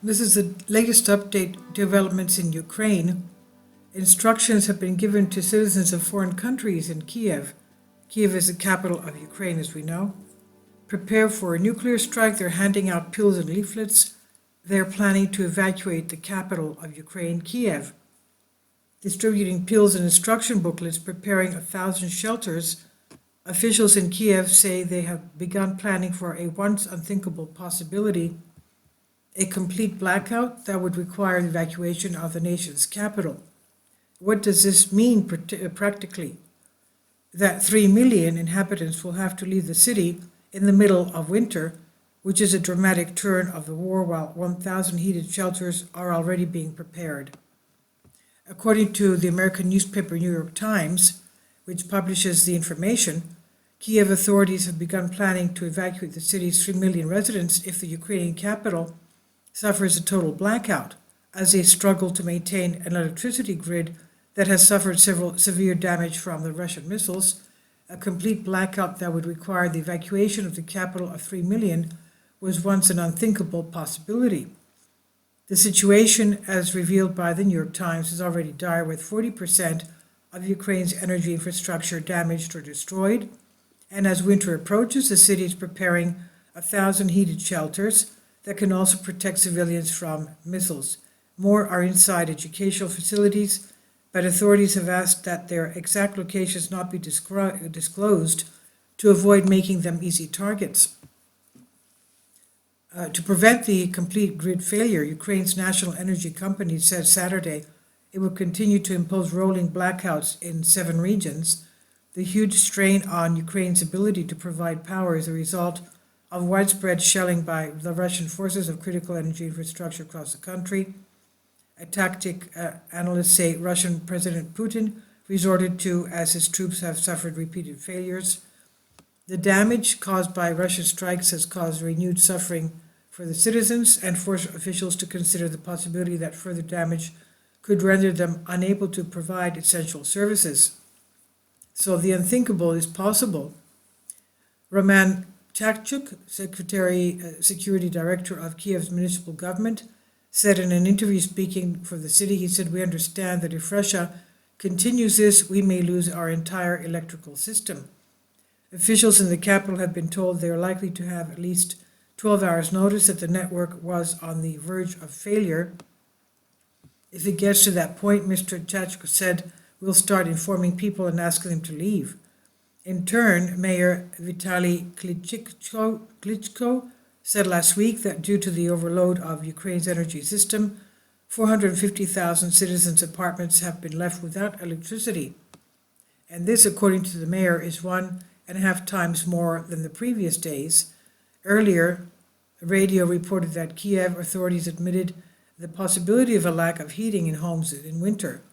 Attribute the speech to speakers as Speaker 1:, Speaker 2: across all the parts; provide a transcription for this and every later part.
Speaker 1: This is the latest update developments in Ukraine. Instructions have been given to citizens of foreign countries in Kiev. Kiev is the capital of Ukraine, as we know. Prepare for a nuclear strike. They're handing out pills and leaflets. They're planning to evacuate the capital of Ukraine, Kiev. Distributing pills and instruction booklets, preparing 1,000 shelters. Officials in Kiev say they have begun planning for a once unthinkable possibility, a complete blackout that would require the evacuation of the nation's capital. What does this mean practically? That 3 million inhabitants will have to leave the city in the middle of winter, which is a dramatic turn of the war, while 1,000 heated shelters are already being prepared. According to the American newspaper New York Times, which publishes the information, Kiev authorities have begun planning to evacuate the city's 3 million residents if the Ukrainian capital suffers a total blackout, as they struggle to maintain an electricity grid that has suffered several severe damage from the Russian missiles. A complete blackout that would require the evacuation of the capital of 3 million was once an unthinkable possibility. The situation, as revealed by the New York Times, is already dire, with 40% of Ukraine's energy infrastructure damaged or destroyed. And as winter approaches, the city is preparing 1,000 heated shelters that can also protect civilians from missiles. More are inside educational facilities, but authorities have asked that their exact locations not be disclosed to avoid making them easy targets. To prevent the complete grid failure, Ukraine's national energy company said Saturday it would continue to impose rolling blackouts in 7 regions. The huge strain on Ukraine's ability to provide power is a result of widespread shelling by the Russian forces of critical energy infrastructure across the country, a tactic analysts say Russian President Putin resorted to as his troops have suffered repeated failures. The damage caused by Russian strikes has caused renewed suffering for the citizens and forced officials to consider the possibility that further damage could render them unable to provide essential services. So the unthinkable is possible. Roman Chakchuk, Security Director of Kiev's municipal government, said in an interview speaking for the city, he said, "We understand that if Russia continues this, we may lose our entire electrical system." Officials in the capital have been told they are likely to have at least 12 hours notice that the network was on the verge of failure. If it gets to that point, Mr. Chachko said, we'll start informing people and asking them to leave. In turn, Mayor Vitaly Klitschko said last week that due to the overload of Ukraine's energy system, 450,000 citizens' apartments have been left without electricity. And this, according to the mayor, is 1.5 times more than the previous days. Earlier, radio reported that Kiev authorities admitted the possibility of a lack of heating in homes in winter.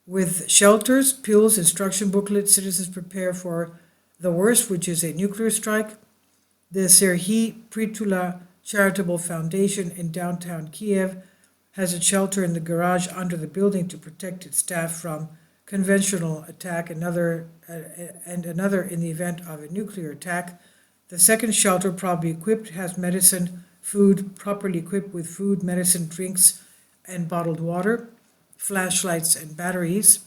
Speaker 1: With shelters, pills, instruction booklets, citizens prepare for the worst, which is a nuclear strike. The Serhiy Prytula Charitable Foundation in downtown Kiev has a shelter in the garage under the building to protect its staff from conventional attack, and another in the event of a nuclear attack. The second shelter, probably equipped, has medicine, food, properly equipped with food, medicine, drinks, and bottled water, flashlights, and batteries.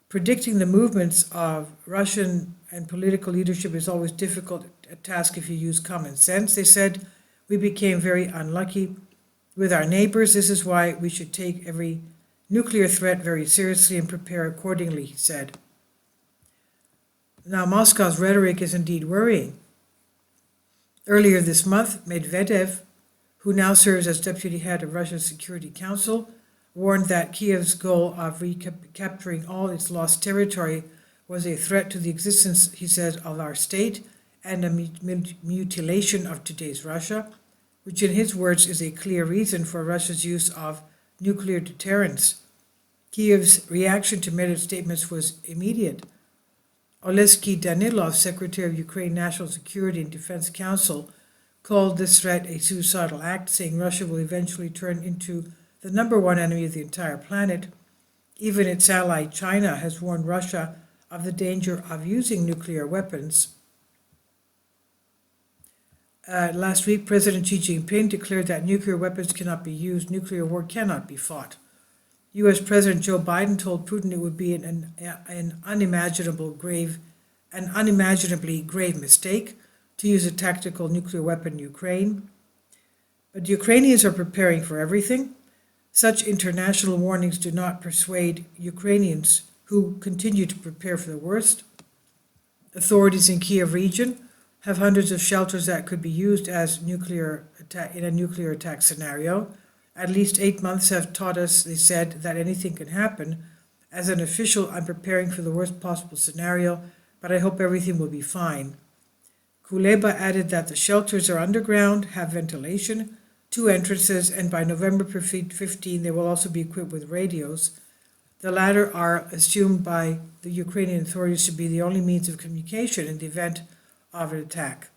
Speaker 1: Predicting the movements of Russian and political leadership is always difficult a task if you use common sense. They said, we became very unlucky with our neighbors. This is why we should take every nuclear threat very seriously and prepare accordingly, he said. Now, Moscow's rhetoric is indeed worrying. Earlier this month, Medvedev, who now serves as deputy head of Russia's Security Council, warned that Kiev's goal of recapturing all its lost territory was a threat to the existence, he said, of our state and a mutilation of today's Russia, which in his words is a clear reason for Russia's use of nuclear deterrence. Kiev's reaction to Medvedev's statements was immediate. Oleksiy Danilov, Secretary of Ukraine National Security and Defense Council, called this threat a suicidal act, saying Russia will eventually turn into the #1 enemy of the entire planet. Even its ally China has warned Russia of the danger of using nuclear weapons. Last week, President Xi Jinping declared that nuclear weapons cannot be used, nuclear war cannot be fought. U.S. President Joe Biden told Putin it would be an unimaginably grave mistake to use a tactical nuclear weapon in Ukraine. But the Ukrainians are preparing for everything. Such international warnings do not persuade Ukrainians who continue to prepare for the worst. Authorities in Kiev region have hundreds of shelters that could be used as in a nuclear attack scenario. At least 8 months have taught us, they said, that anything can happen. As an official, I'm preparing for the worst possible scenario, but I hope everything will be fine. Kuleba added that the shelters are underground, have ventilation, 2 entrances, and by November 15, they will also be equipped with radios. The latter are assumed by the Ukrainian authorities to be the only means of communication in the event of an attack.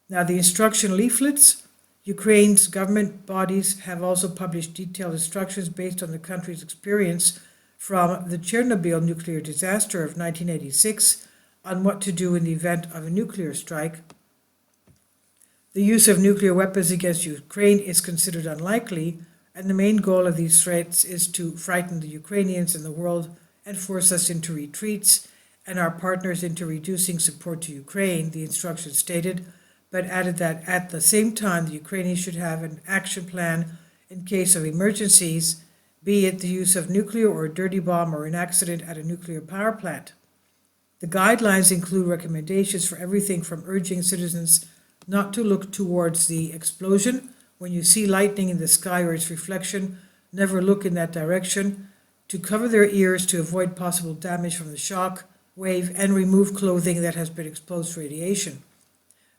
Speaker 1: Now, the instruction leaflets, Ukraine's government bodies have also published detailed instructions based on the country's experience from the Chernobyl nuclear disaster of 1986 on what to do in the event of a nuclear strike. The use of nuclear weapons against Ukraine is considered unlikely, and the main goal of these threats is to frighten the Ukrainians and the world and force us into retreats and our partners into reducing support to Ukraine, the instructions stated, but added that at the same time the Ukrainians should have an action plan in case of emergencies, be it the use of nuclear or a dirty bomb or an accident at a nuclear power plant. The guidelines include recommendations for everything from urging citizens not to look towards the explosion. When you see lightning in the sky or its reflection, never look in that direction, to cover their ears to avoid possible damage from the shock wave, and remove clothing that has been exposed to radiation.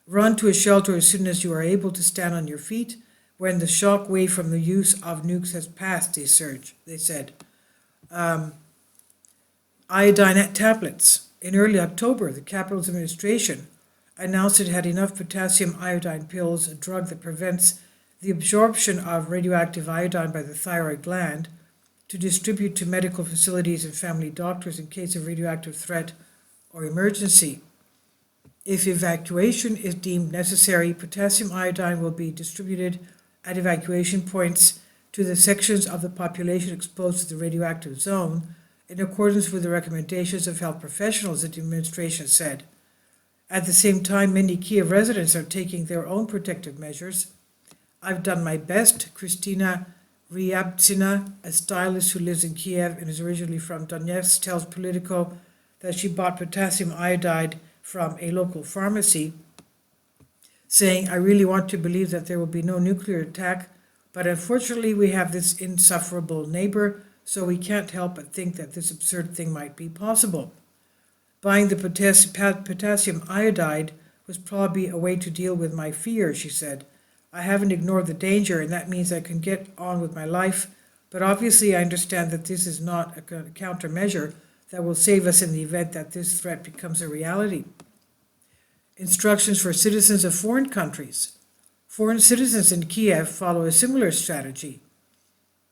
Speaker 1: Run to a shelter as soon as you are able to stand on your feet when the shock wave from the use of nukes has passed, they said. Iodine tablets. In early October, the Capitol's administration announced it had enough potassium iodine pills, a drug that prevents the absorption of radioactive iodine by the thyroid gland, to distribute to medical facilities and family doctors in case of radioactive threat or emergency. If evacuation is deemed necessary, potassium iodine will be distributed at evacuation points to the sections of the population exposed to the radioactive zone, in accordance with the recommendations of health professionals, the administration said. At the same time, many Kiev residents are taking their own protective measures. I've done my best, Kristina Ryabtsina, a stylist who lives in Kiev and is originally from Donetsk, tells Politico that she bought potassium iodide from a local pharmacy, saying, I really want to believe that there will be no nuclear attack, but unfortunately we have this insufferable neighbor, so we can't help but think that this absurd thing might be possible. Buying the potassium iodide was probably a way to deal with my fear, she said. I haven't ignored the danger, and that means I can get on with my life, but obviously I understand that this is not a countermeasure that will save us in the event that this threat becomes a reality. Instructions for citizens of foreign countries. Foreign citizens in Kiev follow a similar strategy.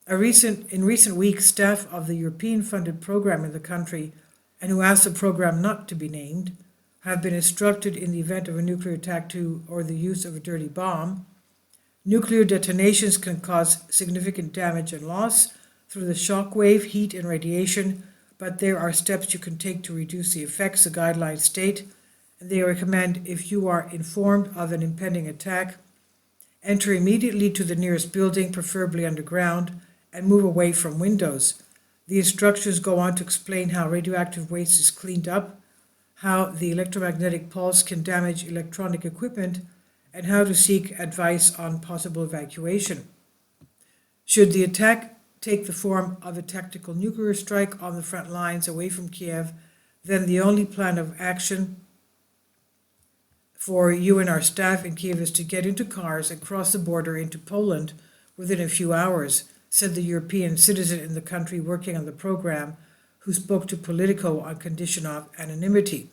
Speaker 1: In recent weeks, staff of the European-funded program in the country, and who asked the program not to be named, have been instructed in the event of a nuclear attack or the use of a dirty bomb. Nuclear detonations can cause significant damage and loss through the shock wave, heat, and radiation, but there are steps you can take to reduce the effects, the guidelines state, and they recommend if you are informed of an impending attack, enter immediately to the nearest building, preferably underground, and move away from windows. The instructions go on to explain how radioactive waste is cleaned up, how the electromagnetic pulse can damage electronic equipment, and how to seek advice on possible evacuation. Should the attack take the form of a tactical nuclear strike on the front lines away from Kiev, then the only plan of action for you and our staff in Kiev is to get into cars and cross the border into Poland within a few hours, said the European citizen in the country working on the program, who spoke to Politico on condition of anonymity.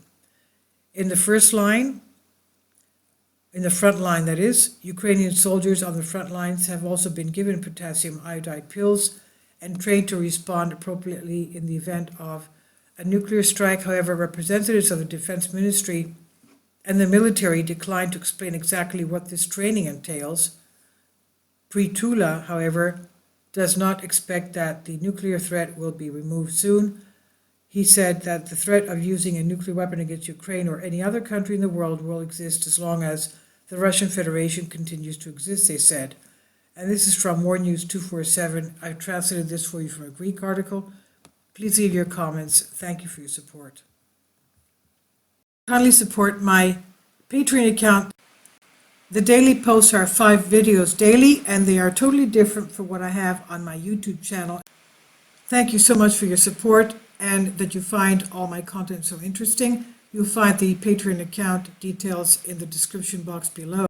Speaker 1: In the front line, that is, Ukrainian soldiers on the front lines have also been given potassium iodide pills and trained to respond appropriately in the event of a nuclear strike. However, representatives of the Defense Ministry and the military declined to explain exactly what this training entails. Pritula, however, does not expect that the nuclear threat will be removed soon. He said that the threat of using a nuclear weapon against Ukraine or any other country in the world will exist as long as the Russian Federation continues to exist, they said. And this is from War News 247. I've translated this for you from a Greek article. Please leave your comments. Thank you for your support. Kindly support my Patreon account. The daily posts are 5 videos daily, and they are totally different from what I have on my YouTube channel. Thank you so much for your support and that you find all my content so interesting. You'll find the Patreon account details in the description box below.